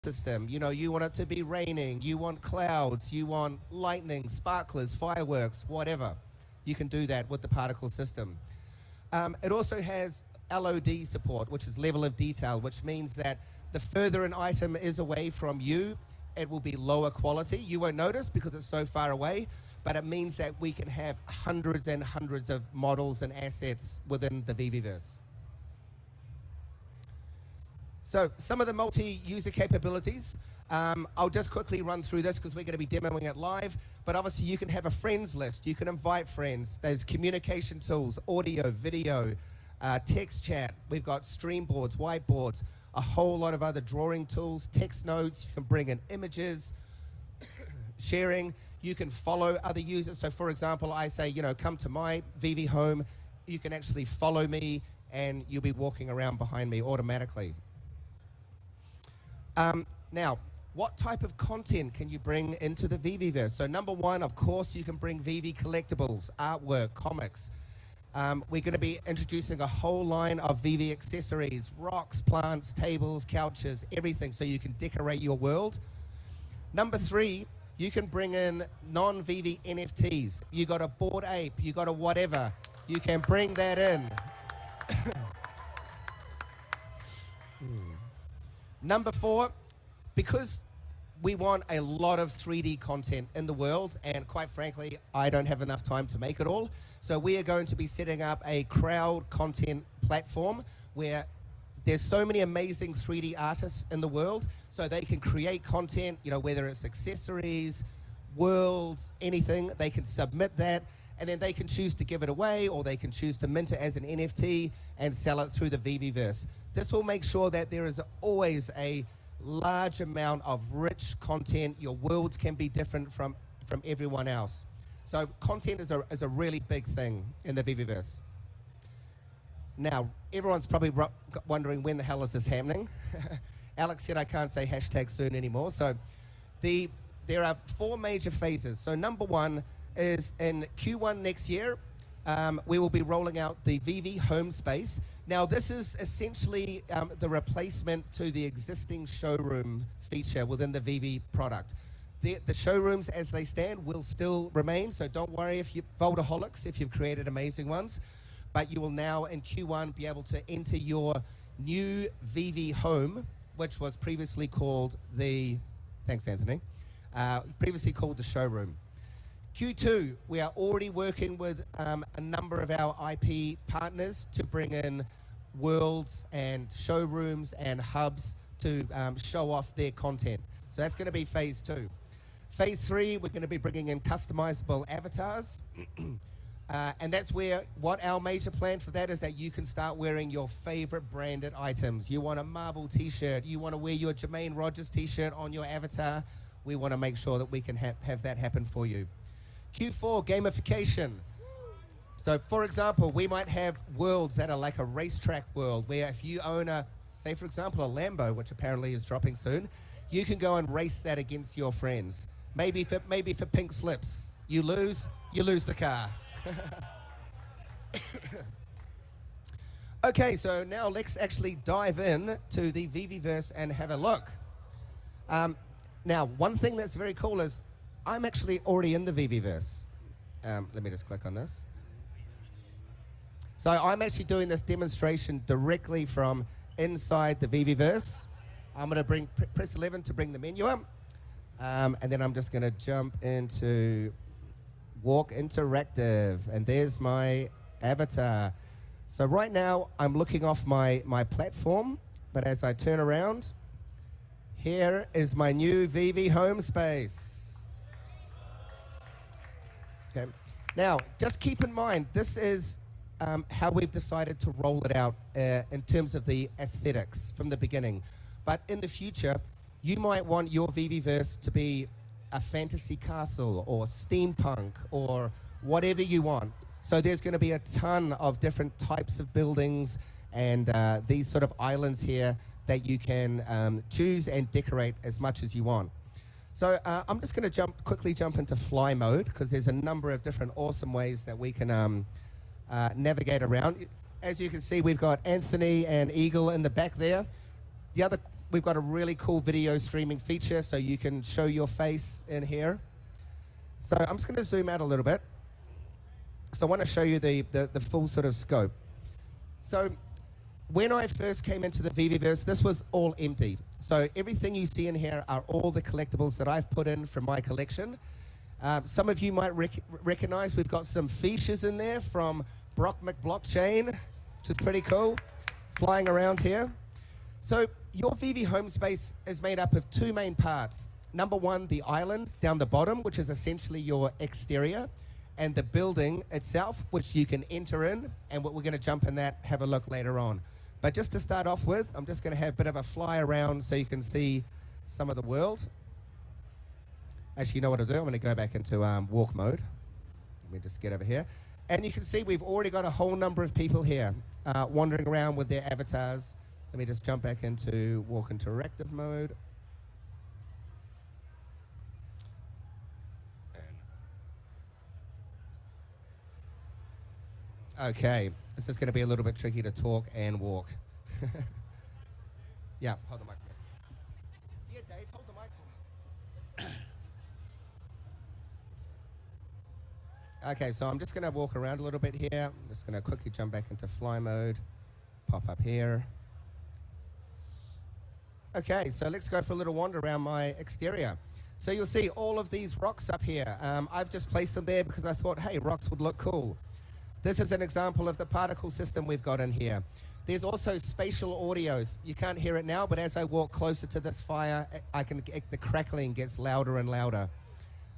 system. You know, you want it to be raining, you want clouds, you want lightning, sparklers, fireworks, whatever. You can do that with the particle system. It also has LOD support, which is level of detail, which means that the further an item is away from you, it will be lower quality. You won't notice because it's so far away, but it means that we can have hundreds and hundreds of models and assets within the VeVeverse. So some of the multi-user capabilities, I'll just quickly run through this because we're going to be demoing it live, but obviously you can have a friends list, you can invite friends, there's communication tools, audio, video, text chat, we've got stream boards, whiteboards, a whole lot of other drawing tools, text notes, you can bring in images, sharing, you can follow other users. So for example, I say, you know, come to my VeVe home, you can actually follow me and you'll be walking around behind me automatically. Now, what type of content can you bring into the VeVeverse? So number one, of course, you can bring VeVe collectibles, artwork, comics. We're going to be introducing a whole line of VeVe accessories, rocks, plants, tables, couches, everything, so you can decorate your world. Number three, you can bring in non-VeVe NFTs. You got a Bored Ape, you got a whatever, you can bring that in. Number four, because we want a lot of 3D content in the world, and quite frankly, I don't have enough time to make it all. So we are going to be setting up a crowd content platform where there's so many amazing 3D artists in the world, so they can create content, you know, whether it's accessories, worlds, anything, they can submit that, and then they can choose to give it away, or they can choose to mint it as an NFT and sell it through the VeVeverse. This will make sure that there is always a large amount of rich content. Your worlds can be different from everyone else. So content is a really big thing in the VeVeverse. Now, everyone's probably wondering when the hell is this happening? Alex said I can't say #soon anymore. So there are 4 major phases. So number one is in Q1 next year, we will be rolling out the VeVe home space. Now this is essentially the replacement to the existing showroom feature within the VeVe product. The showrooms as they stand will still remain, so don't worry if you're Voldaholics, if you've created amazing ones, but you will now in Q1 be able to enter your new VeVe home, which was previously called the, thanks Anthony, previously called the showroom. Q2, we are already working with a number of our IP partners to bring in worlds and showrooms and hubs to show off their content. So that's going to be phase 2. Phase 3, we're going to be bringing in customizable avatars. And that's where, what our major plan for that is that you can start wearing your favorite branded items. You want a Marvel t-shirt, you want to wear your Jermaine Rogers t-shirt on your avatar. We want to make sure that we can have that happen for you. Q4, gamification. So for example, we might have worlds that are like a racetrack world where if you own a, say for example, a Lambo, which apparently is dropping soon, you can go and race that against your friends. Maybe for pink slips. You lose the car. Okay, so now let's actually dive in to the VeVeverse and have a look. Now, one thing that's very cool is I'm actually already in the VeVeverse. Let me just click on this. So I'm actually doing this demonstration directly from inside the VeVeverse. I'm going to press 11 to bring the menu up. And then I'm just going to jump into Walk Interactive. And there's my avatar. So right now, I'm looking off my platform. But as I turn around, here is my new VeVe home space. Okay. Now, just keep in mind, this is how we've decided to roll it out in terms of the aesthetics from the beginning. But in the future, you might want your VeVeverse to be a fantasy castle or steampunk or whatever you want. So there's going to be a ton of different types of buildings and these sort of islands here that you can choose and decorate as much as you want. So I'm just going to quickly jump into fly mode because there's a number of different awesome ways that we can navigate around. As you can see, we've got Anthony and Eagle in the back there. we've got a really cool video streaming feature, so you can show your face in here. So I'm just going to zoom out a little bit. So I want to show you the full sort of scope. So when I first came into the VeVeverse, this was all empty. So everything you see in here are all the collectibles that I've put in from my collection. Some of you might recognize we've got some features in there from Brock McBlockchain, which is pretty cool, flying around here. So your VeVe home space is made up of two main parts. Number one, the island down the bottom, which is essentially your exterior, and the building itself, which you can enter in, and we're going to jump in that, have a look later on. But just to start off with, I'm just going to have a bit of a fly around so you can see some of the world. Actually, you know what I'll do? I'm going to go back into walk mode. Let me just get over here. And you can see we've already got a whole number of people here wandering around with their avatars. Let me just jump back into walk interactive mode. Okay, this is going to be a little bit tricky to talk and walk. Yeah, hold the mic for me. Yeah, Dave, hold the mic for me. Okay, so I'm just going to walk around a little bit here. I'm just going to quickly jump back into fly mode, pop up here. Okay, so let's go for a little wander around my exterior. So you'll see all of these rocks up here. I've just placed them there because I thought, hey, rocks would look cool. This is an example of the particle system we've got in here. There's also spatial audios. You can't hear it now, but as I walk closer to this fire, the crackling gets louder and louder.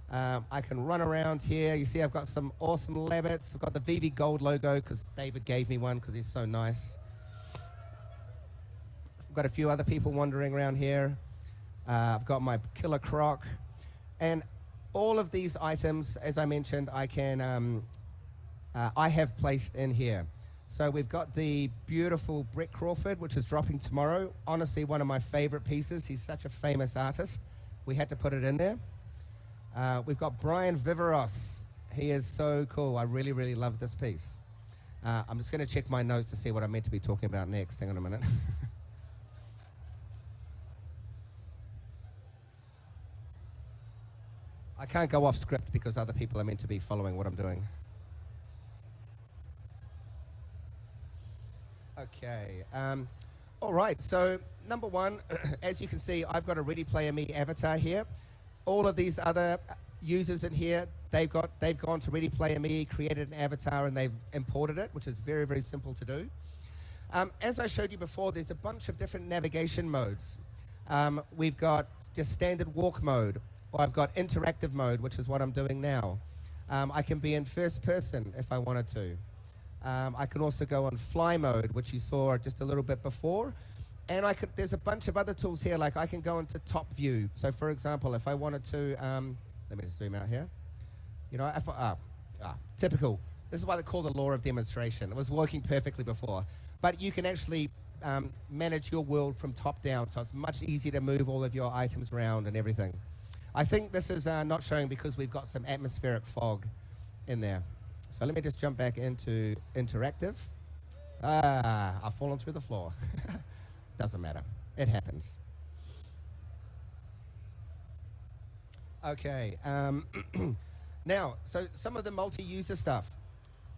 I can run around here. You see I've got some awesome labbits. I've got the VeVe Gold logo because David gave me one because he's so nice. I've got a few other people wandering around here. I've got my killer croc. And all of these items, as I mentioned, I have placed in here. So we've got the beautiful Brett Crawford, which is dropping tomorrow. Honestly, one of my favorite pieces. He's such a famous artist. We had to put it in there. We've got Brian VeVeverse. He is so cool. I really, really love this piece. I'm just going to check my notes to see what I'm meant to be talking about next. Hang on a minute. I can't go off script because other people are meant to be following what I'm doing. Okay. All right. So number one, as you can see, I've got a Ready Player Me avatar here. All of these other users in here, they've gone to Ready Player Me, created an avatar, and they've imported it, which is very, very simple to do. As I showed you before, there's a bunch of different navigation modes. We've got just standard walk mode, or I've got interactive mode, which is what I'm doing now. I can be in first person if I wanted to. I can also go on fly mode, which you saw just a little bit before. And there's a bunch of other tools here, like I can go into top view. So for example, if I wanted to, let me just zoom out here. You know, typical. This is why they call the law of demonstration. It was working perfectly before. But you can actually manage your world from top down, so it's much easier to move all of your items around and everything. I think this is not showing because we've got some atmospheric fog in there. So let me just jump back into interactive. I've fallen through the floor. Doesn't matter. It happens. Okay. Now, so some of the multi-user stuff.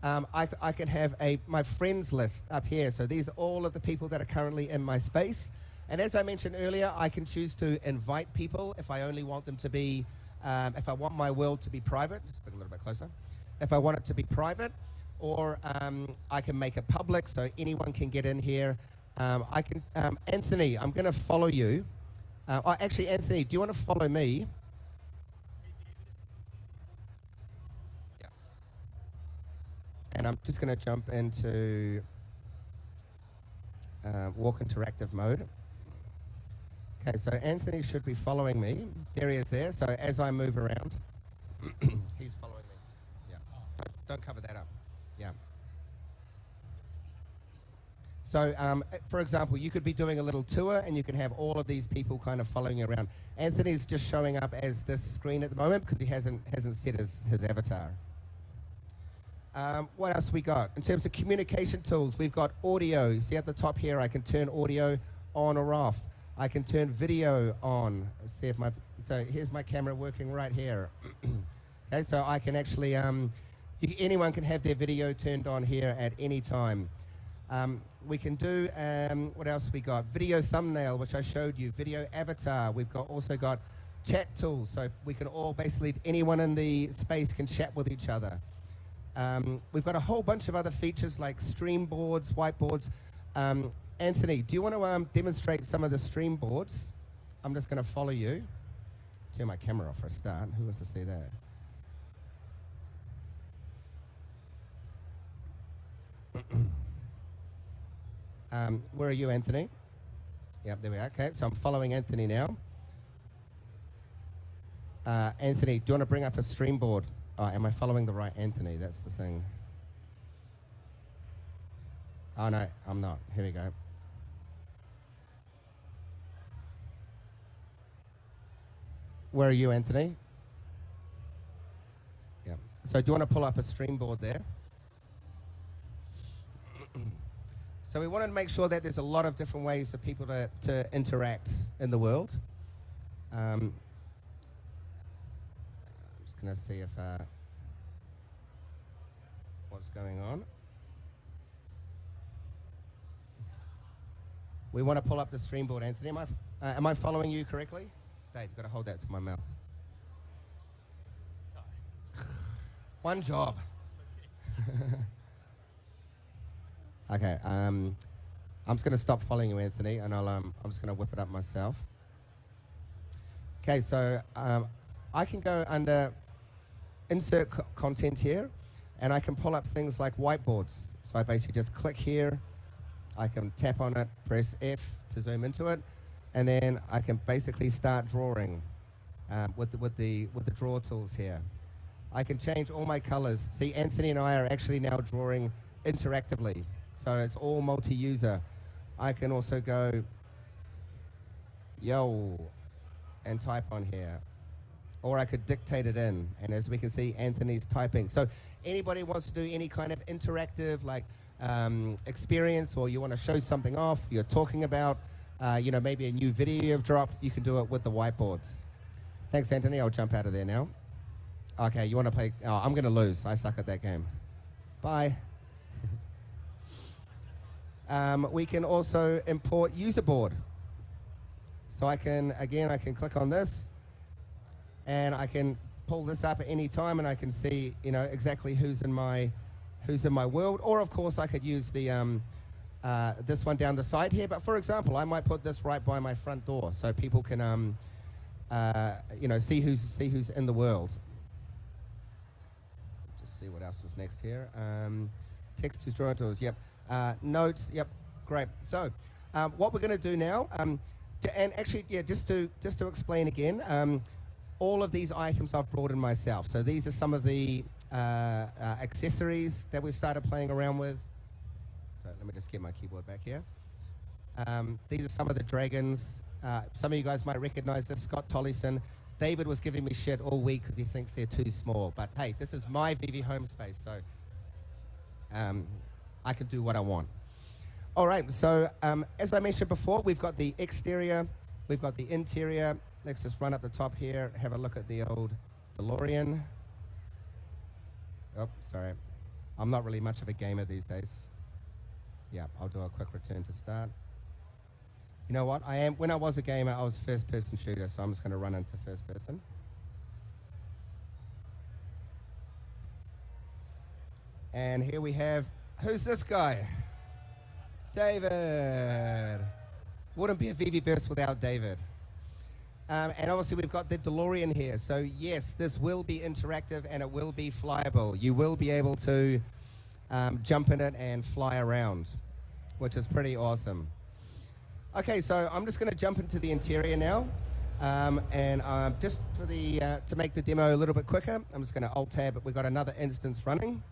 I can have my friends list up here. So these are all of the people that are currently in my space. And as I mentioned earlier, I can choose to invite people if I only want them to be, if I want my world to be private. Just bring a little bit closer. If I want it to be private, or I can make it public so anyone can get in here. Anthony, I'm going to follow you. Actually, Anthony, do you want to follow me? Yeah. And I'm just going to jump into walk interactive mode. Okay, so Anthony should be following me. There he is there. So as I move around, he's following me. Yeah. Don't cover that up. Yeah. So, for example, you could be doing a little tour and you can have all of these people kind of following you around. Anthony's just showing up as this screen at the moment because he hasn't set his avatar. What else we got? In terms of communication tools, we've got audio. You see at the top here, I can turn audio on or off. I can turn video on. Let's see if so here's my camera working right here. Okay, so I can actually, anyone can have their video turned on here at any time. We can do, what else we got? Video thumbnail, which I showed you. Video avatar. We've also got chat tools, so we can all basically, anyone in the space can chat with each other. We've got a whole bunch of other features like stream boards, whiteboards. Anthony, do you want to demonstrate some of the stream boards? I'm just going to follow you. Turn my camera off for a start. Who wants to see that? Where are you, Anthony? Yep, there we are. Okay, so I'm following Anthony now. Anthony, do you want to bring up a stream board? Oh, am I following the right Anthony? That's the thing. Oh, no, I'm not. Here we go. Where are you, Anthony? Yeah. So do you want to pull up a stream board there? So we wanted to make sure that there's a lot of different ways for people to interact in the world. I'm just going to see if what's going on. We want to pull up the stream board, Anthony. Am I following you correctly? Dave, you've got to hold that to my mouth. Sorry. One job. Okay, I'm just going to stop following you, Anthony, and I'm just going to whip it up myself. Okay, so I can go under Insert Content here, and I can pull up things like whiteboards. So I basically just click here, I can tap on it, press F to zoom into it, and then I can basically start drawing with the draw tools here. I can change all my colors. See, Anthony and I are actually now drawing interactively. So it's all multi-user. I can also go, yo, and type on here. Or I could dictate it in. And as we can see, Anthony's typing. So anybody wants to do any kind of interactive like experience, or you want to show something off, you're talking about, maybe a new video you've dropped, you can do it with the whiteboards. Thanks, Anthony. I'll jump out of there now. Okay, you want to play? Oh, I'm going to lose. I suck at that game. Bye. We can also import user board. So I can click on this, and I can pull this up at any time, and I can see, exactly who's in my world. Or of course, I could use the this one down the side here. But for example, I might put this right by my front door, so people can, see who's in the world. Just see what else was next here. Text to drawing tools. Yep. Notes, yep, great. So, what we're going to do now, and actually, yeah, just to explain again, all of these items I've brought in myself. So these are some of the accessories that we started playing around with. So let me just get my keyboard back here. These are some of the dragons. Some of you guys might recognize this, Scott Tollison. David was giving me shit all week because he thinks they're too small. But hey, this is my VeVe home space, so I can do what I want. All right, so as I mentioned before, we've got the exterior, we've got the interior. Let's just run up the top here, have a look at the old DeLorean. Oh, sorry. I'm not really much of a gamer these days. Yeah, I'll do a quick return to start. You know what? When I was a gamer, I was first-person shooter, so I'm just going to run into first person. And here we have, who's this guy? David. Wouldn't be a VeVeverse without David. And obviously we've got the DeLorean here. So yes, this will be interactive and it will be flyable. You will be able to jump in it and fly around, which is pretty awesome. Okay, so I'm just going to jump into the interior now. And just for to make the demo a little bit quicker, I'm just going to Alt-Tab, but we've got another instance running.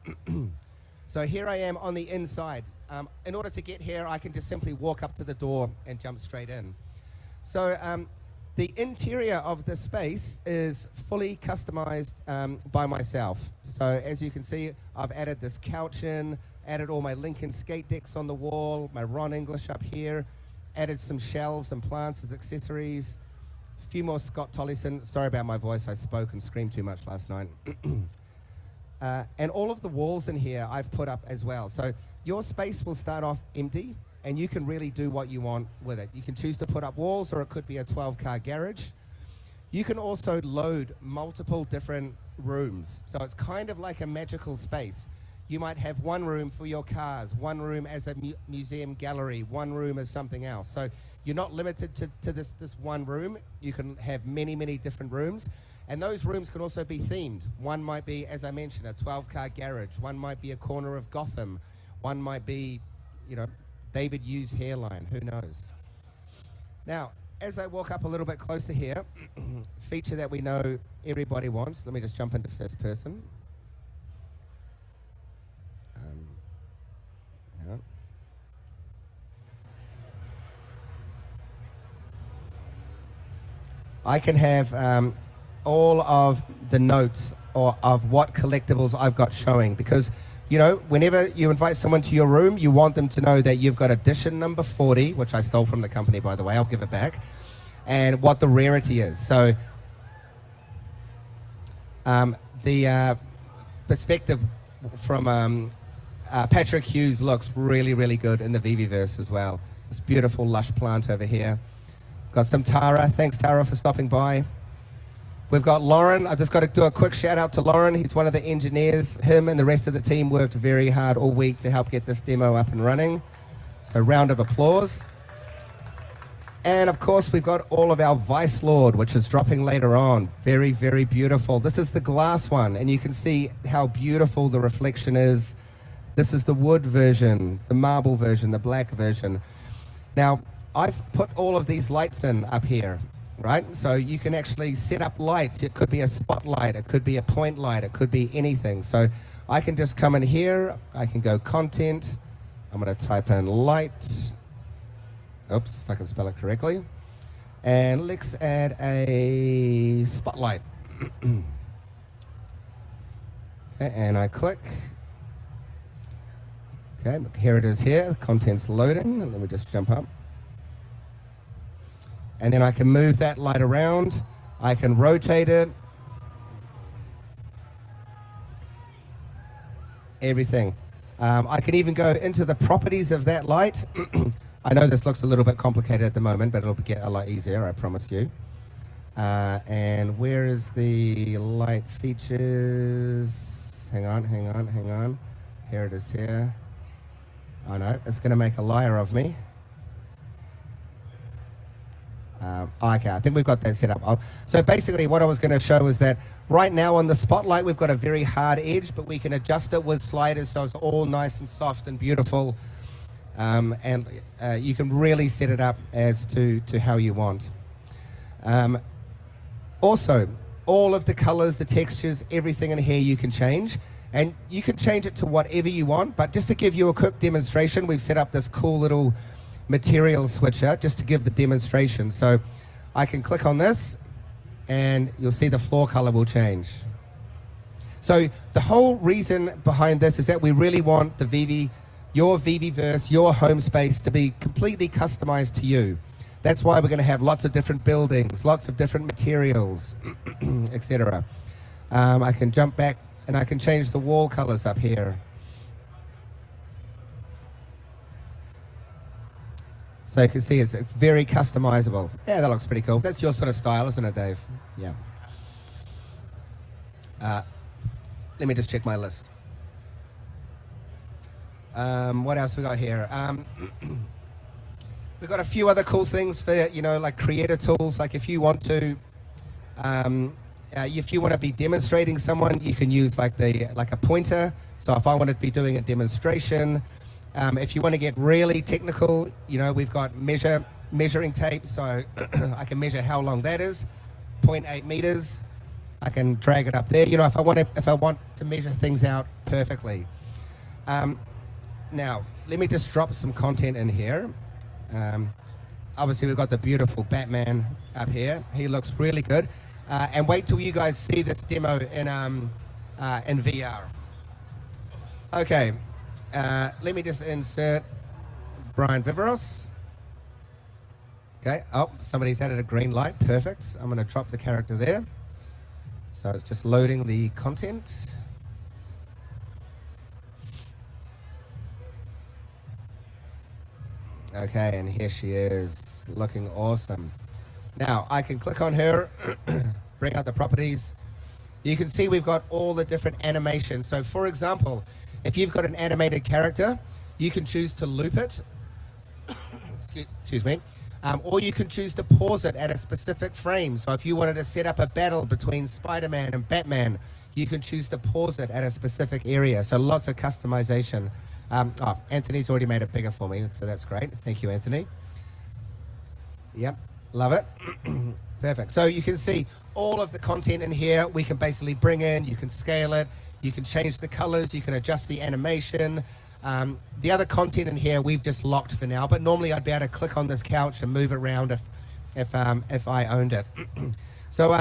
So here I am on the inside. In order to get here, I can just simply walk up to the door and jump straight in. So the interior of this space is fully customized by myself. So as you can see, I've added this couch in, added all my Lincoln skate decks on the wall, my Ron English up here, added some shelves and plants as accessories. A few more Scott Tollison. Sorry about my voice. I spoke and screamed too much last night. And all of the walls in here I've put up as well. So your space will start off empty, and you can really do what you want with it. You can choose to put up walls, or it could be a 12-car garage. You can also load multiple different rooms. So it's kind of like a magical space. You might have one room for your cars, one room as a museum gallery, one room as something else. So you're not limited to this one room. You can have many, many different rooms. And those rooms can also be themed. One might be, as I mentioned, a 12-car garage. One might be a corner of Gotham. One might be, you know, David Hughes' hairline. Who knows? Now, as I walk up a little bit closer here, feature that we know everybody wants. Let me just jump into first person. Yeah. I can have all of the notes of what collectibles I've got showing, because, you know, whenever you invite someone to your room, you want them to know that you've got edition number 40, which I stole from the company, by the way, I'll give it back, and what the rarity is. So the perspective from Patrick Hughes looks really, really good in the VeVeverse as well. This beautiful lush plant over here. Got some Tara. Thanks, Tara, for stopping by. We've got Lauren. I just got to do a quick shout out to Lauren. He's one of the engineers. Him and the rest of the team worked very hard all week to help get this demo up and running. So round of applause. And of course, we've got all of our Vice Lord, which is dropping later on. Very, very beautiful. This is the glass one, and you can see how beautiful the reflection is. This is the wood version, the marble version, the black version. Now, I've put all of these lights in up here, right? So you can actually set up lights. It could be a spotlight, it could be a point light, it could be anything. So I can just come in here, I can go content, I'm gonna type in light. Oops, if I can spell it correctly. And let's add a spotlight. Okay, and I click. Okay, here it is here, content's loading. Let me just jump up. And then I can move that light around. I can rotate it. Everything. I can even go into the properties of that light. I know this looks a little bit complicated at the moment, but it'll get a lot easier, I promise you. And where is the light features? Hang on. Here it is here. Oh no, it's gonna make a liar of me. Okay, I think we've got that set up. So basically what I was gonna show is that right now on the spotlight, we've got a very hard edge, but we can adjust it with sliders so it's all nice and soft and beautiful. And you can really set it up as to how you want. Also, all of the colors, the textures, everything in here you can change. And you can change it to whatever you want, but just to give you a quick demonstration, we've set up this cool little material switcher just to give the demonstration. So I can click on this and you'll see the floor color will change. So the whole reason behind this is that we really want the VeVe, your VeVeverse, your home space to be completely customized to you. That's why we're going to have lots of different buildings, lots of different materials, etc. I can jump back and I can change the wall colors up here. So you can see it's very customizable. Yeah, that looks pretty cool. That's your sort of style, isn't it, Dave? Yeah. Let me just check my list. What else we got here? We've got a few other cool things for, you know, like creator tools. Like if you want to, if you want to be demonstrating someone, you can use like a pointer. So if I want to be doing a demonstration, if you want to get really technical, you know, we've got measuring tape, so I can measure how long that is, 0.8 meters. I can drag it up there. You know, if I want to measure things out perfectly. Now, let me just drop some content in here. Obviously, we've got the beautiful Batman up here. He looks really good. And wait till you guys see this demo in VR. Okay, let me just insert Brian VeVeverse. Okay, oh, somebody's added a green light. Perfect. I'm going to drop the character there. So it's just loading the content. Okay, and here she is, looking awesome. Now, I can click on her, bring out the properties. You can see we've got all the different animations. So, for example, if you've got an animated character, you can choose to loop it. Excuse me. Or you can choose to pause it at a specific frame. So if you wanted to set up a battle between Spider-Man and Batman, you can choose to pause it at a specific area. So lots of customization. Oh, Anthony's already made it bigger for me, so that's great. Thank you, Anthony. Yep, love it. Perfect. So you can see all of the content in here. We can basically bring in, you can scale it, you can change the colors, you can adjust the animation. The other content in here we've just locked for now, but normally I'd be able to click on this couch and move it around if I owned it. So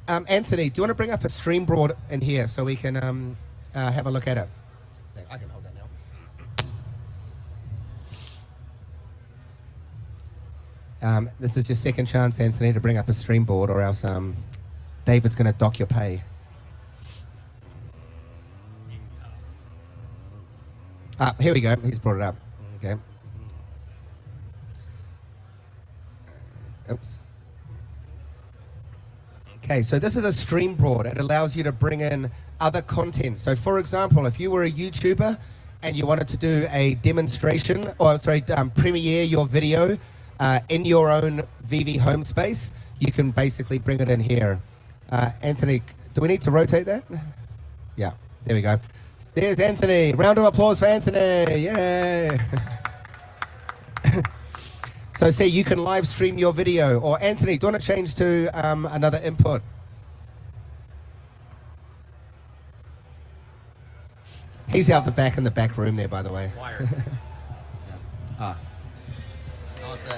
Anthony, do you want to bring up a stream board in here so we can have a look at it? I can hold that now. This is your second chance, Anthony, to bring up a stream board, or else David's going to dock your pay. Here we go. He's brought it up. Okay. Oops. Okay, so this is a stream board. It allows you to bring in other content. So, for example, if you were a YouTuber and you wanted to do a demonstration, or premiere your video in your own VeVe home space, you can basically bring it in here. Anthony, do we need to rotate that? Yeah, there we go. There's Anthony. Round of applause for Anthony. Yay. So see, you can live stream your video. Or Anthony, do you want to change to another input? He's out the back in the back room there, by the way. Wired. Yeah. Awesome.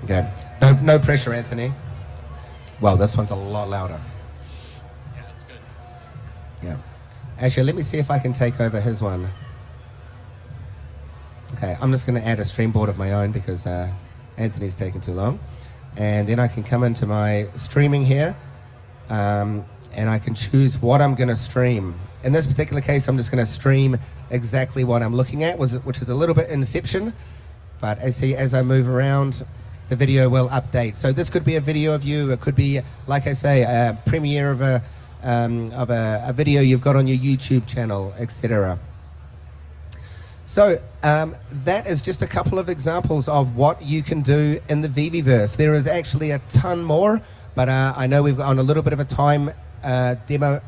Okay. No pressure, Anthony. Well, this one's a lot louder. Yeah. Actually, let me see if I can take over his one. Okay, I'm just going to add a stream board of my own because Anthony's taking too long. And then I can come into my streaming here, and I can choose what I'm going to stream. In this particular case, I'm just going to stream exactly what I'm looking at, which is a little bit Inception. But as I move around, the video will update. So this could be a video of you. It could be, like I say, a premiere of a video you've got on your YouTube channel, etc. So that is just a couple of examples of what you can do in the VeVeverse. There is actually a ton more, but I know we've got on a little bit of a time demo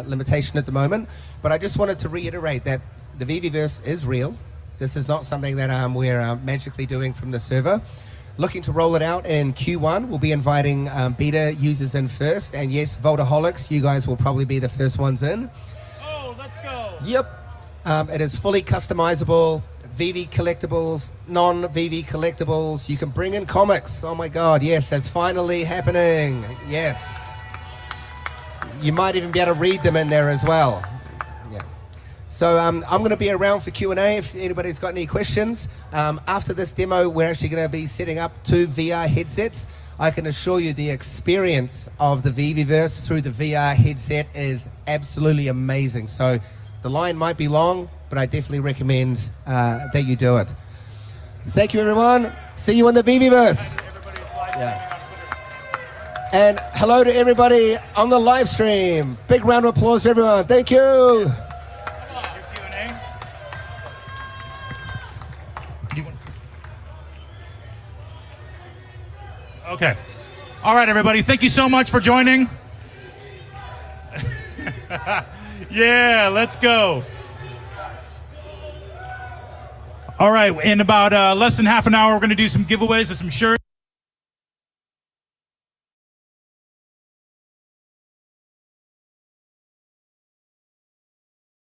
limitation at the moment. But I just wanted to reiterate that the VeVeverse is real. This is not something that we're magically doing from the server. Looking to roll it out in Q1. We'll be inviting beta users in first. And yes, Votaholics, you guys will probably be the first ones in. Oh, let's go. Yep. It is fully customizable. VeVe collectibles, non-VeVe collectibles. You can bring in comics. Oh my God, yes, that's finally happening. Yes. You might even be able to read them in there as well. Yeah. So I'm going to be around for Q&A if anybody's got any questions. After this demo, we're actually going to be setting up 2 VR headsets. I can assure you the experience of the VeVeverse through the VR headset is absolutely amazing. So the line might be long, but I definitely recommend that you do it. Thank you, everyone. See you in the VeVeverse. Yeah. And hello to everybody on the live stream. Big round of applause for everyone. Thank you. Okay. All right, everybody. Thank you so much for joining. Yeah, let's go. All right. In about less than half an hour, we're going to do some giveaways of some shirts.